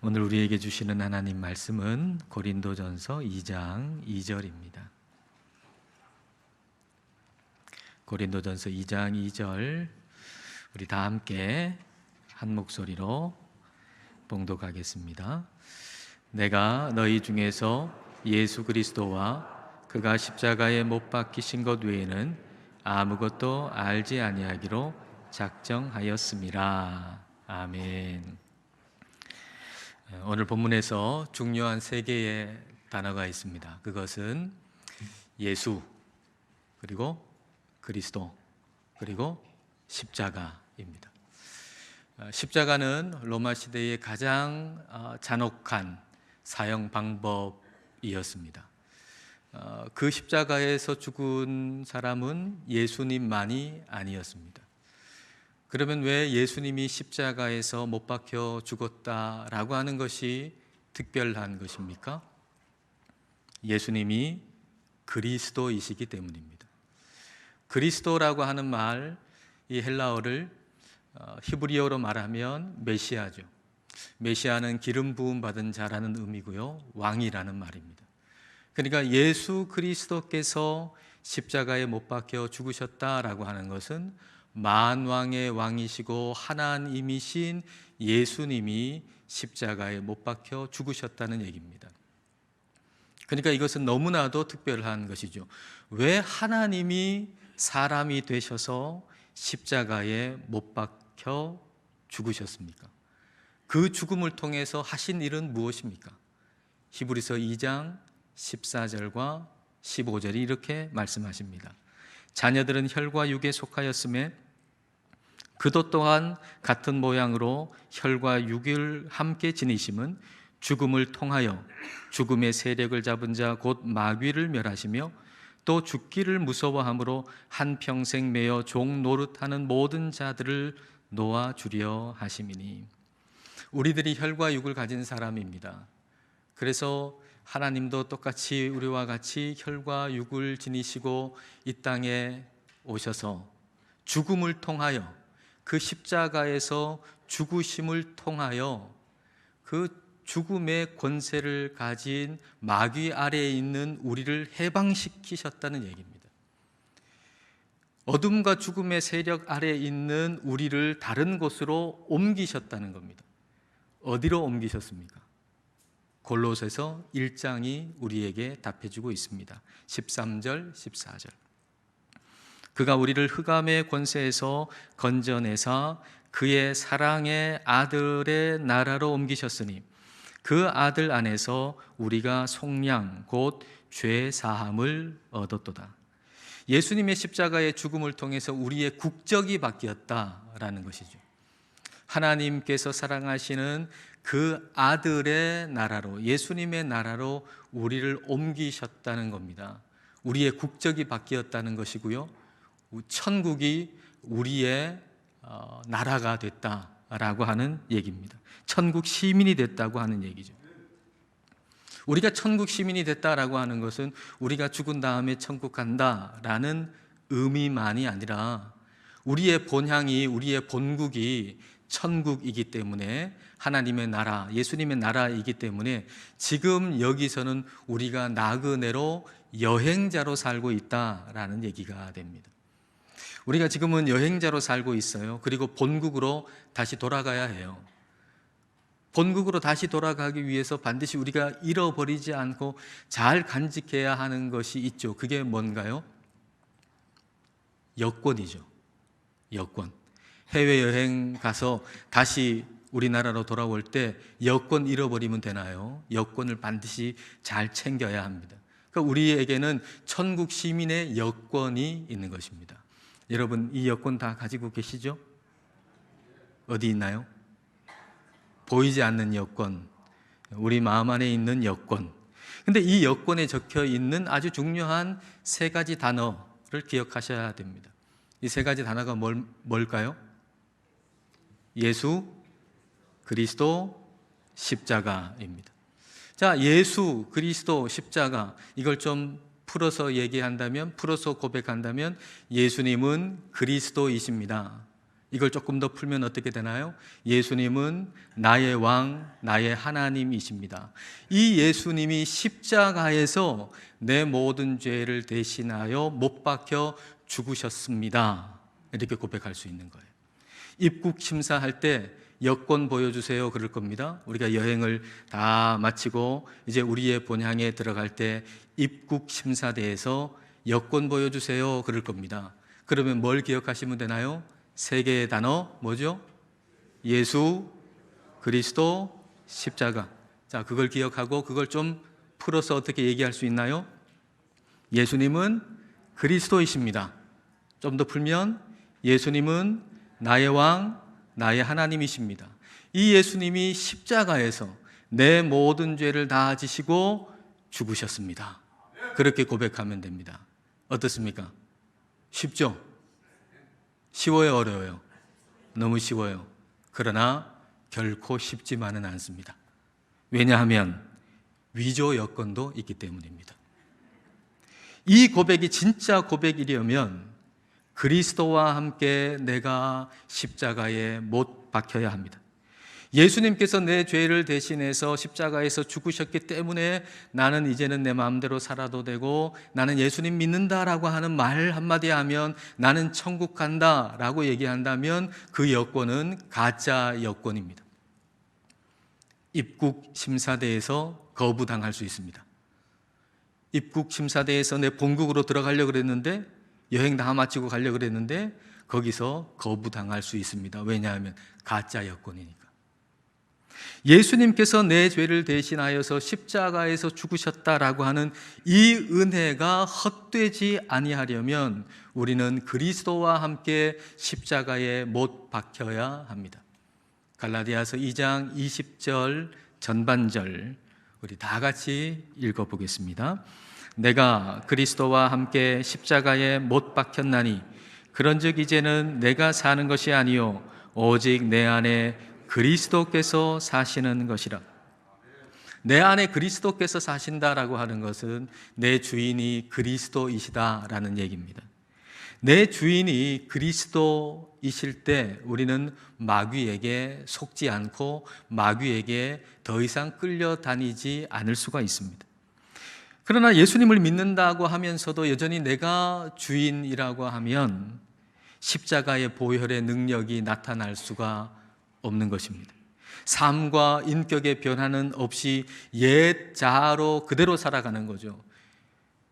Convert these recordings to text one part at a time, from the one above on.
오늘 우리에게 주시는 하나님 말씀은 고린도전서 2장 2절입니다. 고린도전서 2장 2절 우리 다 함께 한 목소리로 봉독하겠습니다. 내가 너희 중에서 예수 그리스도와 그가 십자가에 못 박히신 것 외에는 아무것도 알지 아니하기로 작정하였음이라. 아멘. 오늘 본문에서 중요한 세 개의 단어가 있습니다. 그것은 예수, 그리고 그리스도, 그리고 십자가입니다. 십자가는 로마 시대의 가장 잔혹한 사형 방법이었습니다. 그 십자가에서 죽은 사람은 예수님만이 아니었습니다. 그러면 왜 예수님이 십자가에서 못 박혀 죽었다라고 하는 것이 특별한 것입니까? 예수님이 그리스도이시기 때문입니다. 그리스도라고 하는 말, 이 헬라어를 히브리어로 말하면 메시아죠. 메시아는 기름 부음 받은 자라는 의미고요, 왕이라는 말입니다. 그러니까 예수 그리스도께서 십자가에 못 박혀 죽으셨다라고 하는 것은 만왕의 왕이시고 하나님이신 예수님이 십자가에 못 박혀 죽으셨다는 얘기입니다. 그러니까 이것은 너무나도 특별한 것이죠. 왜 하나님이 사람이 되셔서 십자가에 못 박혀 죽으셨습니까? 그 죽음을 통해서 하신 일은 무엇입니까? 히브리서 2장 14절과 15절이 이렇게 말씀하십니다. 자녀들은 혈과 육에 속하였음에 그도 또한 같은 모양으로 혈과 육을 함께 지니심은 죽음을 통하여 죽음의 세력을 잡은 자 곧 마귀를 멸하시며 또 죽기를 무서워함으로 한평생 매여 종 노릇하는 모든 자들을 놓아주려 하심이니. 우리들이 혈과 육을 가진 사람입니다. 그래서 하나님도 똑같이 우리와 같이 혈과 육을 지니시고 이 땅에 오셔서 죽음을 통하여, 그 십자가에서 죽으심을 통하여 그 죽음의 권세를 가진 마귀 아래에 있는 우리를 해방시키셨다는 얘기입니다. 어둠과 죽음의 세력 아래에 있는 우리를 다른 곳으로 옮기셨다는 겁니다. 어디로 옮기셨습니까? 골로새서 1장이 우리에게 답해주고 있습니다. 13절, 14절. 그가 우리를 흑암의 권세에서 건져내사 그의 사랑의 아들의 나라로 옮기셨으니 그 아들 안에서 우리가 속량 곧 죄 사함을 얻었도다. 예수님의 십자가의 죽음을 통해서 우리의 국적이 바뀌었다라는 것이죠. 하나님께서 사랑하시는 그 아들의 나라로, 예수님의 나라로 우리를 옮기셨다는 겁니다. 우리의 국적이 바뀌었다는 것이고요, 천국이 우리의 나라가 됐다라고 하는 얘기입니다. 천국 시민이 됐다고 하는 얘기죠. 우리가 천국 시민이 됐다라고 하는 것은 우리가 죽은 다음에 천국 간다라는 의미만이 아니라 우리의 본향이, 우리의 본국이 천국이기 때문에, 하나님의 나라, 예수님의 나라이기 때문에 지금 여기서는 우리가 나그네로 여행자로 살고 있다라는 얘기가 됩니다. 우리가 지금은 여행자로 살고 있어요. 그리고 본국으로 다시 돌아가야 해요. 본국으로 다시 돌아가기 위해서 반드시 우리가 잃어버리지 않고 잘 간직해야 하는 것이 있죠. 그게 뭔가요? 여권이죠. 여권. 해외여행 가서 다시 우리나라로 돌아올 때 여권 잃어버리면 되나요? 여권을 반드시 잘 챙겨야 합니다. 그러니까 우리에게는 천국 시민의 여권이 있는 것입니다. 여러분, 이 여권 다 가지고 계시죠? 어디 있나요? 보이지 않는 여권, 우리 마음 안에 있는 여권. 근데 이 여권에 적혀 있는 아주 중요한 세 가지 단어를 기억하셔야 됩니다. 이 세 가지 단어가 뭘까요? 예수, 그리스도, 십자가입니다. 자, 예수, 그리스도, 십자가, 이걸 좀 풀어서 얘기한다면, 풀어서 고백한다면 예수님은 그리스도이십니다. 이걸 조금 더 풀면 어떻게 되나요? 예수님은 나의 왕, 나의 하나님이십니다. 이 예수님이 십자가에서 내 모든 죄를 대신하여 못 박혀 죽으셨습니다. 이렇게 고백할 수 있는 거예요. 입국 심사할 때 여권 보여주세요 그럴 겁니다. 우리가 여행을 다 마치고 이제 우리의 본향에 들어갈 때 입국 심사대에서 여권 보여주세요 그럴 겁니다. 그러면 뭘 기억하시면 되나요? 세 개의 단어 뭐죠? 예수, 그리스도, 십자가. 자, 그걸 기억하고 그걸 좀 풀어서 어떻게 얘기할 수 있나요? 예수님은 그리스도이십니다. 좀 더 풀면 예수님은 나의 왕, 나의 하나님이십니다. 이 예수님이 십자가에서 내 모든 죄를 다 지시고 죽으셨습니다. 그렇게 고백하면 됩니다. 어떻습니까? 쉽죠? 쉬워요, 어려워요? 너무 쉬워요. 그러나 결코 쉽지만은 않습니다. 왜냐하면 위조 여건도 있기 때문입니다. 이 고백이 진짜 고백이려면 그리스도와 함께 내가 십자가에 못 박혀야 합니다. 예수님께서 내 죄를 대신해서 십자가에서 죽으셨기 때문에 나는 이제는 내 마음대로 살아도 되고 나는 예수님 믿는다라고 하는 말 한마디 하면 나는 천국 간다라고 얘기한다면 그 여권은 가짜 여권입니다. 입국 심사대에서 거부당할 수 있습니다. 입국 심사대에서 내 본국으로 들어가려고 그랬는데 여행 다 마치고 가려고 그랬는데 거기서 거부당할 수 있습니다. 왜냐하면 가짜 여권이니까. 예수님께서 내 죄를 대신하여서 십자가에서 죽으셨다라고 하는 이 은혜가 헛되지 아니하려면 우리는 그리스도와 함께 십자가에 못 박혀야 합니다. 갈라디아서 2장 20절 전반절 우리 다 같이 읽어보겠습니다. 내가 그리스도와 함께 십자가에 못 박혔나니 그런즉 이제는 내가 사는 것이 아니요 오직 내 안에 그리스도께서 사시는 것이라. 내 안에 그리스도께서 사신다라고 하는 것은 내 주인이 그리스도이시다라는 얘기입니다. 내 주인이 그리스도이실 때 우리는 마귀에게 속지 않고 마귀에게 더 이상 끌려다니지 않을 수가 있습니다. 그러나 예수님을 믿는다고 하면서도 여전히 내가 주인이라고 하면 십자가의 보혈의 능력이 나타날 수가 없는 것입니다. 삶과 인격의 변화는 없이 옛 자아로 그대로 살아가는 거죠.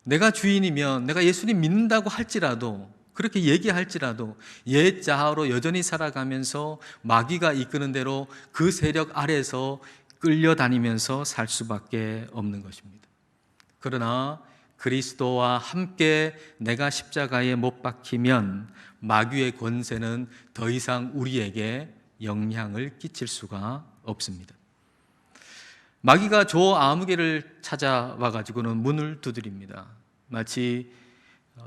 내가 주인이면 내가 예수님 믿는다고 할지라도 그렇게 얘기할지라도 옛 자아로 여전히 살아가면서 마귀가 이끄는 대로 그 세력 아래서 끌려다니면서 살 수밖에 없는 것입니다. 그러나 그리스도와 함께 내가 십자가에 못 박히면 마귀의 권세는 더 이상 우리에게 영향을 끼칠 수가 없습니다. 마귀가 조 아무개를 찾아와 가지고는 문을 두드립니다. 마치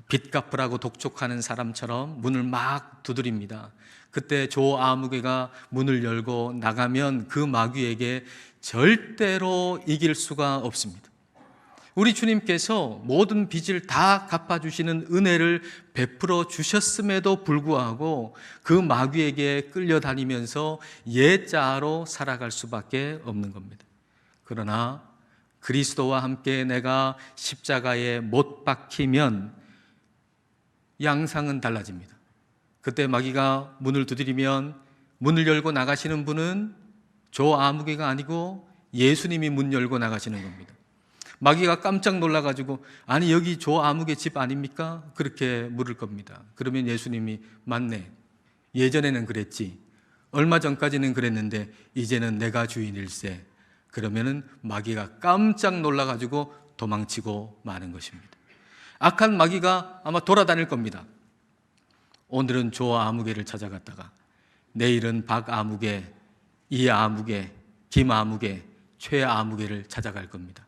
빚 갚으라고 독촉하는 사람처럼 문을 막 두드립니다. 그때 조 아무개가 문을 열고 나가면 그 마귀에게 절대로 이길 수가 없습니다. 우리 주님께서 모든 빚을 다 갚아주시는 은혜를 베풀어 주셨음에도 불구하고 그 마귀에게 끌려다니면서 옛 자아로 살아갈 수밖에 없는 겁니다. 그러나 그리스도와 함께 내가 십자가에 못 박히면 양상은 달라집니다. 그때 마귀가 문을 두드리면 문을 열고 나가시는 분은 조 아무개가 아니고 예수님이 문 열고 나가시는 겁니다. 마귀가 깜짝 놀라가지고 아니 여기 조 아무개 집 아닙니까? 그렇게 물을 겁니다. 그러면 예수님이 맞네. 예전에는 그랬지. 얼마 전까지는 그랬는데 이제는 내가 주인일세. 그러면은 마귀가 깜짝 놀라가지고 도망치고 마는 것입니다. 악한 마귀가 아마 돌아다닐 겁니다. 오늘은 조 아무개를 찾아갔다가 내일은 박 아무개, 이 아무개, 김 아무개, 최 아무개를 찾아갈 겁니다.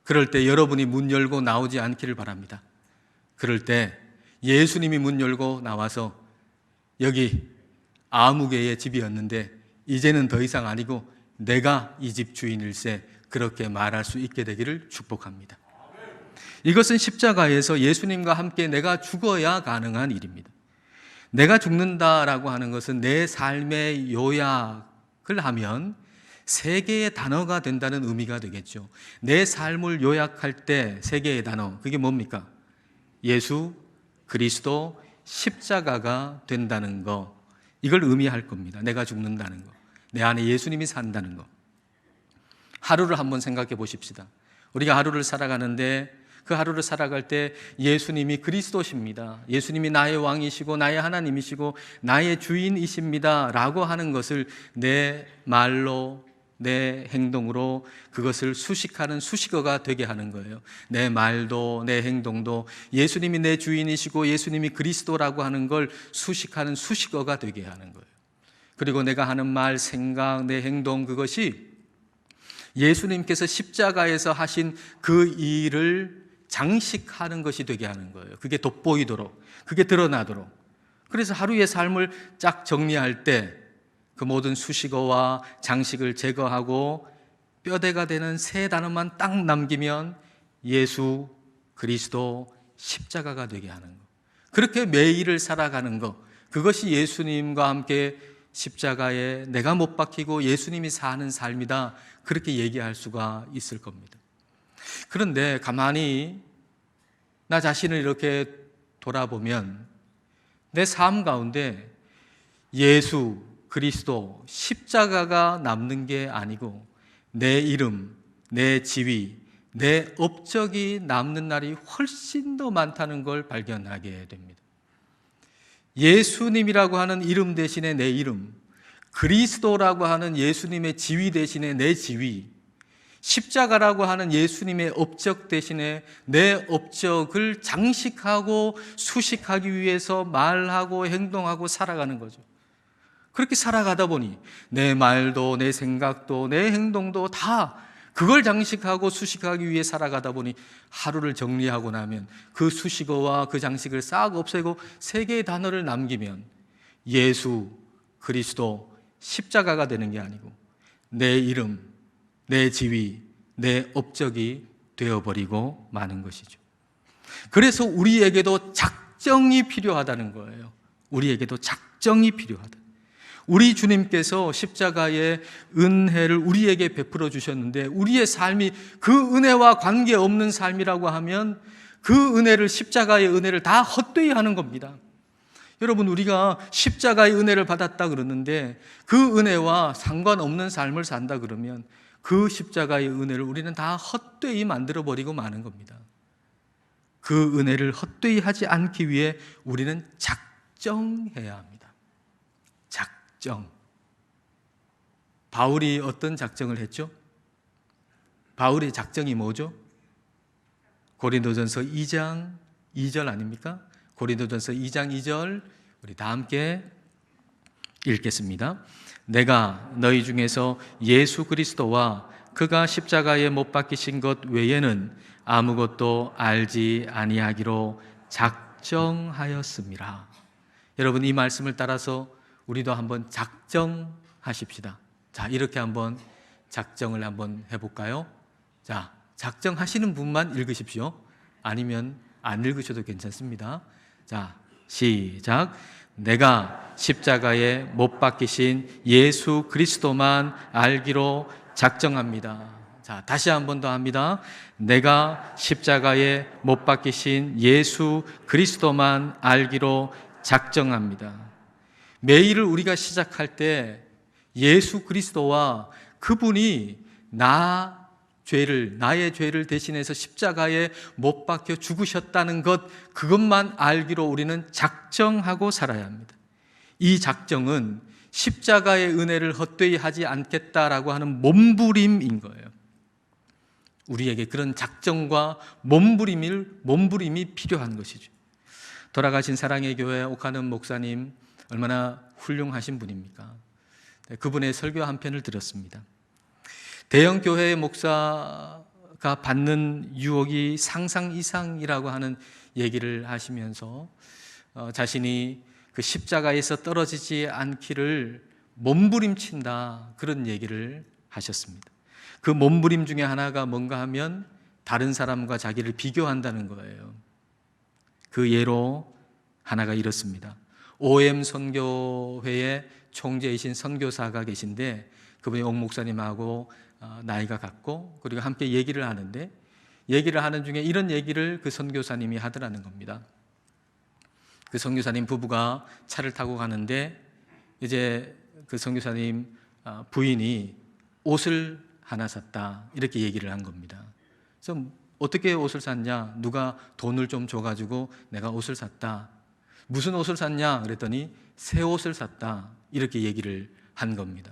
그럴 때 여러분이 문 열고 나오지 않기를 바랍니다. 그럴 때 예수님이 문 열고 나와서 여기 아무개의 집이었는데 이제는 더 이상 아니고 내가 이 집 주인일세 그렇게 말할 수 있게 되기를 축복합니다. 이것은 십자가에서 예수님과 함께 내가 죽어야 가능한 일입니다. 내가 죽는다라고 하는 것은 내 삶의 요약을 하면 세 개의 단어가 된다는 의미가 되겠죠. 내 삶을 요약할 때 세 개의 단어, 그게 뭡니까? 예수, 그리스도, 십자가가 된다는 거, 이걸 의미할 겁니다. 내가 죽는다는 거, 내 안에 예수님이 산다는 거. 하루를 한번 생각해 보십시다. 우리가 하루를 살아가는데 그 하루를 살아갈 때 예수님이 그리스도십니다, 예수님이 나의 왕이시고 나의 하나님이시고 나의 주인이십니다 라고 하는 것을 내 말로, 내 행동으로 그것을 수식하는 수식어가 되게 하는 거예요. 내 말도 내 행동도 예수님이 내 주인이시고 예수님이 그리스도라고 하는 걸 수식하는 수식어가 되게 하는 거예요. 그리고 내가 하는 말, 생각, 내 행동, 그것이 예수님께서 십자가에서 하신 그 일을 장식하는 것이 되게 하는 거예요. 그게 돋보이도록, 그게 드러나도록. 그래서 하루의 삶을 쫙 정리할 때 그 모든 수식어와 장식을 제거하고 뼈대가 되는 세 단어만 딱 남기면 예수, 그리스도, 십자가가 되게 하는 거. 그렇게 매일을 살아가는 거, 그것이 예수님과 함께 십자가에 내가 못 박히고 예수님이 사는 삶이다, 그렇게 얘기할 수가 있을 겁니다. 그런데 가만히 나 자신을 이렇게 돌아보면 내 삶 가운데 예수, 그리스도, 십자가가 남는 게 아니고 내 이름, 내 지위, 내 업적이 남는 날이 훨씬 더 많다는 걸 발견하게 됩니다. 예수님이라고 하는 이름 대신에 내 이름, 그리스도라고 하는 예수님의 지위 대신에 내 지위, 십자가라고 하는 예수님의 업적 대신에 내 업적을 장식하고 수식하기 위해서 말하고 행동하고 살아가는 거죠. 그렇게 살아가다 보니 내 말도 내 생각도 내 행동도 다 그걸 장식하고 수식하기 위해 살아가다 보니 하루를 정리하고 나면 그 수식어와 그 장식을 싹 없애고 세 개의 단어를 남기면 예수, 그리스도, 십자가가 되는 게 아니고 내 이름, 내 지위, 내 업적이 되어버리고 마는 것이죠. 그래서 우리에게도 작정이 필요하다는 거예요. 우리에게도 작정이 필요하다. 우리 주님께서 십자가의 은혜를 우리에게 베풀어 주셨는데 우리의 삶이 그 은혜와 관계없는 삶이라고 하면 그 은혜를, 십자가의 은혜를 다 헛되이 하는 겁니다. 여러분, 우리가 십자가의 은혜를 받았다 그러는데 그 은혜와 상관없는 삶을 산다 그러면 그 십자가의 은혜를 우리는 다 헛되이 만들어버리고 마는 겁니다. 그 은혜를 헛되이 하지 않기 위해 우리는 작정해야 합니다. 작정. 바울이 어떤 작정을 했죠? 바울의 작정이 뭐죠? 고린도전서 2장 2절 아닙니까? 고린도전서 2장 2절 우리 다 함께 읽겠습니다. 내가 너희 중에서 예수 그리스도와 그가 십자가에 못 박히신 것 외에는 아무것도 알지 아니하기로 작정하였습니다. 여러분, 이 말씀을 따라서 우리도 한번 작정하십시다. 자, 이렇게 한번 작정을 한번 해볼까요? 자, 작정하시는 분만 읽으십시오. 아니면 안 읽으셔도 괜찮습니다. 자, 시작. 내가 십자가에 못 박히신 예수 그리스도만 알기로 작정합니다. 자, 다시 한 번 더 합니다. 내가 십자가에 못 박히신 예수 그리스도만 알기로 작정합니다. 매일을 우리가 시작할 때 예수 그리스도와 그분이 나의 죄를 대신해서 십자가에 못 박혀 죽으셨다는 것, 그것만 알기로 우리는 작정하고 살아야 합니다. 이 작정은 십자가의 은혜를 헛되이 하지 않겠다라고 하는 몸부림인 거예요. 우리에게 그런 작정과 몸부림이 필요한 것이죠. 돌아가신 사랑의 교회 옥하는 목사님, 얼마나 훌륭하신 분입니까? 그분의 설교 한 편을 들었습니다. 대형 교회의 목사가 받는 유혹이 상상 이상이라고 하는 얘기를 하시면서 자신이 그 십자가에서 떨어지지 않기를 몸부림친다, 그런 얘기를 하셨습니다. 그 몸부림 중에 하나가 뭔가 하면 다른 사람과 자기를 비교한다는 거예요. 그 예로 하나가 이렇습니다. OM 선교회의 총재이신 선교사가 계신데 그분이 옥 목사님하고 나이가 같고 그리고 함께 얘기를 하는데 얘기를 하는 중에 이런 얘기를 그 선교사님이 하더라는 겁니다. 그 선교사님 부부가 차를 타고 가는데 이제 그 선교사님 부인이 옷을 하나 샀다 이렇게 얘기를 한 겁니다. 그래서 어떻게 옷을 샀냐? 누가 돈을 좀 줘가지고 내가 옷을 샀다. 무슨 옷을 샀냐? 그랬더니 새 옷을 샀다 이렇게 얘기를 한 겁니다.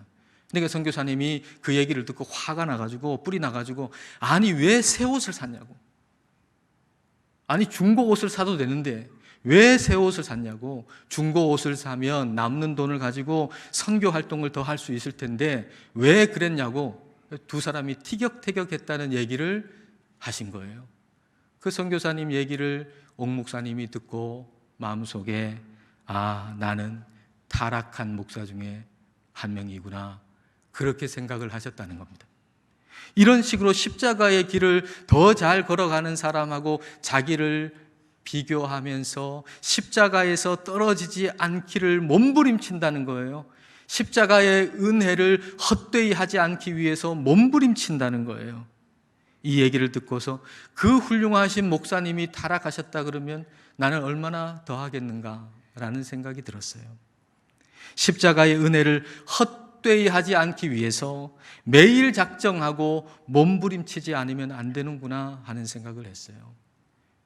근데 그 선교사님이 그 얘기를 듣고 화가 나가지고 뿔이 나가지고 아니 왜 새 옷을 샀냐고, 아니 중고 옷을 사도 되는데 왜 새 옷을 샀냐고, 중고 옷을 사면 남는 돈을 가지고 선교 활동을 더 할 수 있을 텐데 왜 그랬냐고 두 사람이 티격태격했다는 얘기를 하신 거예요. 그 선교사님 얘기를 옥 목사님이 듣고 마음속에 나는 타락한 목사 중에 한 명이구나 그렇게 생각을 하셨다는 겁니다. 이런 식으로 십자가의 길을 더 잘 걸어가는 사람하고 자기를 비교하면서 십자가에서 떨어지지 않기를 몸부림친다는 거예요. 십자가의 은혜를 헛되이 하지 않기 위해서 몸부림친다는 거예요. 이 얘기를 듣고서 그 훌륭하신 목사님이 타락하셨다 그러면 나는 얼마나 더 하겠는가라는 생각이 들었어요. 십자가의 은혜를 헛되이 하지 않기 위해서 매일 작정하고 몸부림치지 않으면 안 되는구나 하는 생각을 했어요.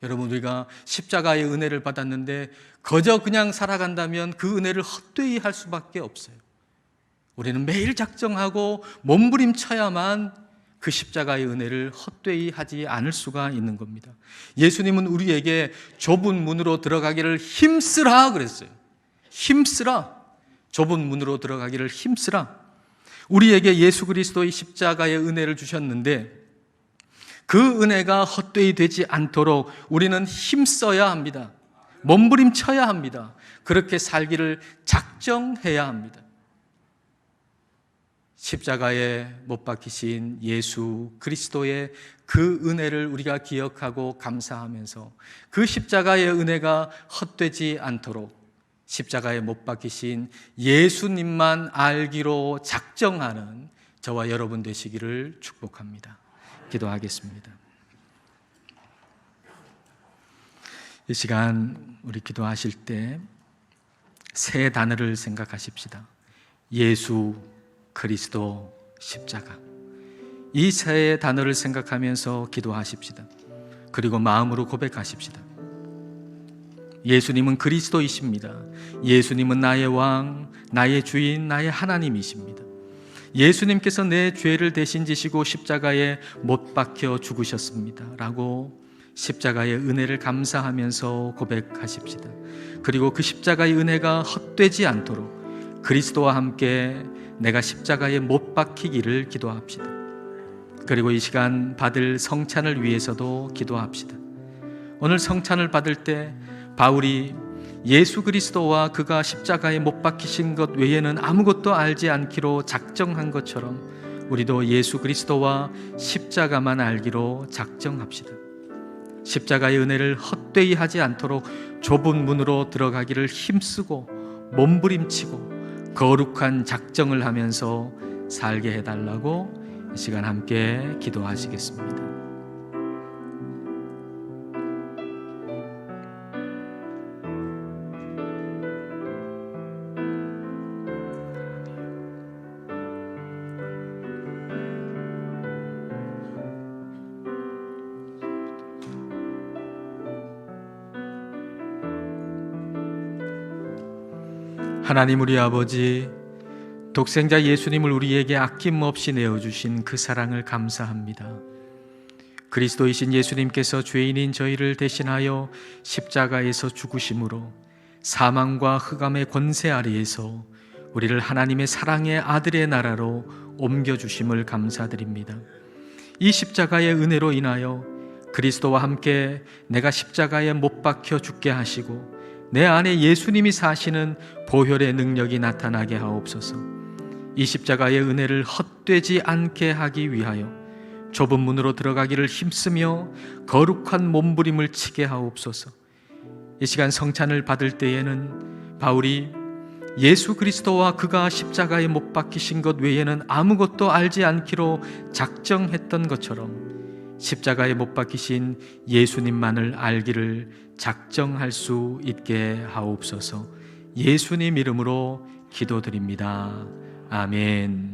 여러분, 우리가 십자가의 은혜를 받았는데 그저 그냥 살아간다면 그 은혜를 헛되이 할 수밖에 없어요. 우리는 매일 작정하고 몸부림쳐야만 그 십자가의 은혜를 헛되이 하지 않을 수가 있는 겁니다. 예수님은 우리에게 좁은 문으로 들어가기를 힘쓰라 그랬어요. 힘쓰라. 좁은 문으로 들어가기를 힘쓰라. 우리에게 예수 그리스도의 십자가의 은혜를 주셨는데 그 은혜가 헛되이 되지 않도록 우리는 힘써야 합니다. 몸부림쳐야 합니다. 그렇게 살기를 작정해야 합니다. 십자가에 못 박히신 예수 그리스도의 그 은혜를 우리가 기억하고 감사하면서 그 십자가의 은혜가 헛되지 않도록 십자가에 못 박히신 예수님만 알기로 작정하는 저와 여러분 되시기를 축복합니다. 기도하겠습니다. 이 시간 우리 기도하실 때 세 단어를 생각하십시다. 예수 그리스도 십자가. 이 세 단어를 생각하면서 기도하십시다. 그리고 마음으로 고백하십시다. 예수님은 그리스도이십니다. 예수님은 나의 왕, 나의 주인, 나의 하나님이십니다. 예수님께서 내 죄를 대신 지시고 십자가에 못 박혀 죽으셨습니다 라고 십자가의 은혜를 감사하면서 고백하십시다. 그리고 그 십자가의 은혜가 헛되지 않도록 그리스도와 함께 내가 십자가에 못 박히기를 기도합시다. 그리고 이 시간 받을 성찬을 위해서도 기도합시다. 오늘 성찬을 받을 때 바울이 예수 그리스도와 그가 십자가에 못 박히신 것 외에는 아무것도 알지 않기로 작정한 것처럼 우리도 예수 그리스도와 십자가만 알기로 작정합시다. 십자가의 은혜를 헛되이 하지 않도록 좁은 문으로 들어가기를 힘쓰고 몸부림치고 거룩한 작정을 하면서 살게 해달라고 이 시간 함께 기도하시겠습니다. 하나님 우리 아버지, 독생자 예수님을 우리에게 아낌없이 내어주신 그 사랑을 감사합니다. 그리스도이신 예수님께서 죄인인 저희를 대신하여 십자가에서 죽으심으로 사망과 흑암의 권세 아래에서 우리를 하나님의 사랑의 아들의 나라로 옮겨주심을 감사드립니다. 이 십자가의 은혜로 인하여 그리스도와 함께 내가 십자가에 못 박혀 죽게 하시고 내 안에 예수님이 사시는 보혈의 능력이 나타나게 하옵소서. 이 십자가의 은혜를 헛되지 않게 하기 위하여 좁은 문으로 들어가기를 힘쓰며 거룩한 몸부림을 치게 하옵소서. 이 시간 성찬을 받을 때에는 바울이 예수 그리스도와 그가 십자가에 못 박히신 것 외에는 아무것도 알지 않기로 작정했던 것처럼 십자가에 못 박히신 예수님만을 알기를 작정할 수 있게 하옵소서. 예수님 이름으로 기도드립니다. 아멘.